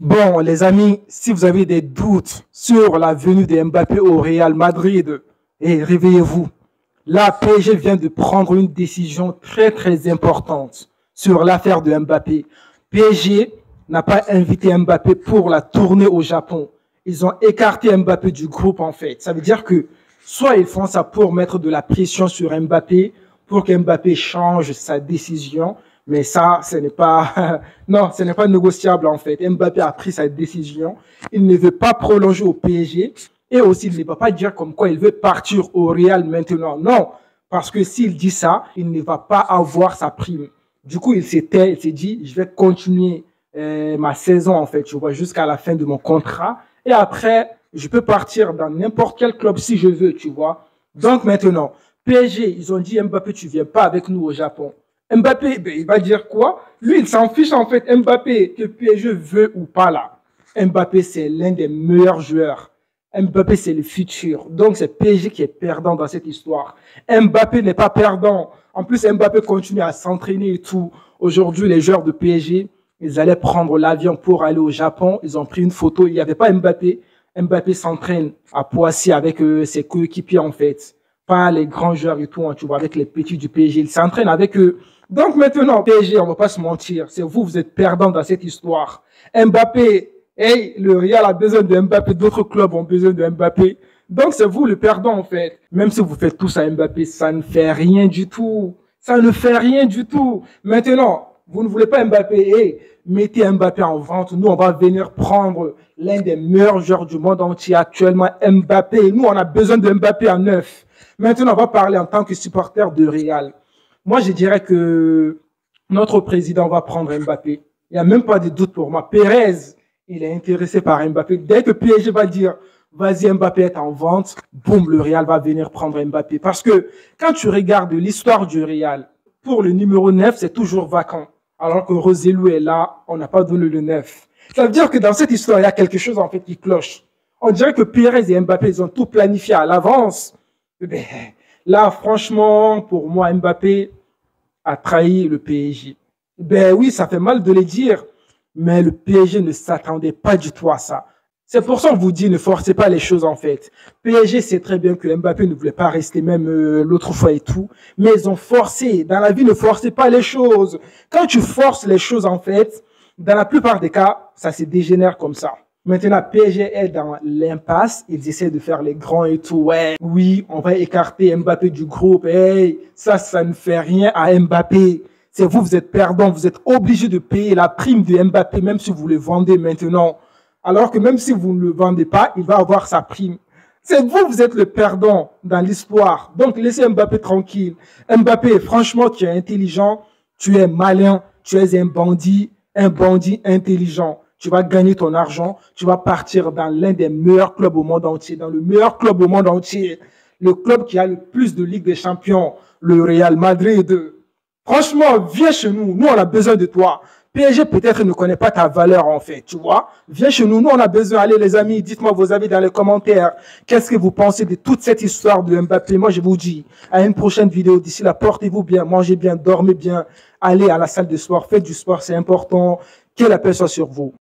Bon, les amis, si vous avez des doutes sur la venue de Mbappé au Real Madrid, réveillez-vous. La PSG vient de prendre une décision très importante sur l'affaire de Mbappé. PSG n'a pas invité Mbappé pour la tournée au Japon. Ils ont écarté Mbappé du groupe en fait. Ça veut dire que soit ils font ça pour mettre de la pression sur Mbappé, pour qu'Mbappé change sa décision, mais ça, ce n'est pas, non, ce n'est pas négociable en fait. Mbappé a pris sa décision. Il ne veut pas prolonger au PSG et aussi il ne va pas dire comme quoi il veut partir au Real maintenant. Non, parce que s'il dit ça, il ne va pas avoir sa prime. Du coup, il s'est dit, je vais continuer ma saison en fait, tu vois, jusqu'à la fin de mon contrat. Et après, je peux partir dans n'importe quel club si je veux, tu vois. Donc maintenant, PSG, ils ont dit Mbappé, tu viens pas avec nous au Japon. Mbappé, ben, il va dire quoi? Lui, il s'en fiche en fait. Mbappé, que PSG veut ou pas là. Mbappé, c'est l'un des meilleurs joueurs. Mbappé, c'est le futur. Donc, c'est PSG qui est perdant dans cette histoire. Mbappé n'est pas perdant. En plus, Mbappé continue à s'entraîner et tout. Aujourd'hui, les joueurs de PSG, ils allaient prendre l'avion pour aller au Japon. Ils ont pris une photo. Il n'y avait pas Mbappé. Mbappé s'entraîne à Poissy avec ses coéquipiers en fait. Pas les grands joueurs et tout, hein, tu vois, avec les petits du PSG. Il s'entraîne avec eux. Donc maintenant, PSG, on ne va pas se mentir. C'est vous, vous êtes perdants dans cette histoire. Mbappé, hey, le Real a besoin de Mbappé. D'autres clubs ont besoin de Mbappé. Donc c'est vous le perdant en fait. Même si vous faites tout ça à Mbappé, ça ne fait rien du tout. Ça ne fait rien du tout. Maintenant, vous ne voulez pas Mbappé, hey, mettez Mbappé en vente. Nous, on va venir prendre l'un des meilleurs joueurs du monde entier actuellement, Mbappé. Nous, on a besoin de Mbappé en neuf. Maintenant, on va parler en tant que supporter de Real. Moi, je dirais que notre président va prendre Mbappé. Il n'y a même pas de doute pour moi. Pérez, il est intéressé par Mbappé. Dès que PSG va dire, vas-y, Mbappé est en vente, boum, le Real va venir prendre Mbappé. Parce que quand tu regardes l'histoire du Real, pour le numéro 9, c'est toujours vacant. Alors que Roselu est là, on n'a pas donné le 9. Ça veut dire que dans cette histoire, il y a quelque chose en fait qui cloche. On dirait que Pérez et Mbappé, ils ont tout planifié à l'avance. Ben, là, franchement, pour moi, Mbappé a trahi le PSG. Ben oui, ça fait mal de le dire, mais le PSG ne s'attendait pas du tout à ça. C'est pour ça qu'on vous dit, ne forcez pas les choses en fait. PSG sait très bien que Mbappé ne voulait pas rester même l'autre fois et tout, mais ils ont forcé. Dans la vie, ne forcez pas les choses. Quand tu forces les choses en fait, dans la plupart des cas, ça se dégénère comme ça. Maintenant, PSG est dans l'impasse. Ils essaient de faire les grands et tout. Ouais, oui, on va écarter Mbappé du groupe. Hey, ça ne fait rien à Mbappé. C'est vous, vous êtes perdant. Vous êtes obligé de payer la prime de Mbappé, même si vous le vendez maintenant. Alors que même si vous ne le vendez pas, il va avoir sa prime. C'est vous, vous êtes le perdant dans l'histoire. Donc, laissez Mbappé tranquille. Mbappé, franchement, tu es intelligent, tu es malin, tu es un bandit intelligent. Tu vas gagner ton argent, tu vas partir dans l'un des meilleurs clubs au monde entier, dans le meilleur club au monde entier, le club qui a le plus de Ligue des Champions, le Real Madrid. Franchement, viens chez nous, nous on a besoin de toi. PSG peut-être ne connaît pas ta valeur en fait, tu vois. Viens chez nous, nous on a besoin. Allez les amis, dites-moi vos avis dans les commentaires. Qu'est-ce que vous pensez de toute cette histoire de Mbappé? Moi je vous dis à une prochaine vidéo. D'ici là, portez-vous bien, mangez bien, dormez bien. Allez à la salle de sport, faites du sport, c'est important. Que la paix soit sur vous.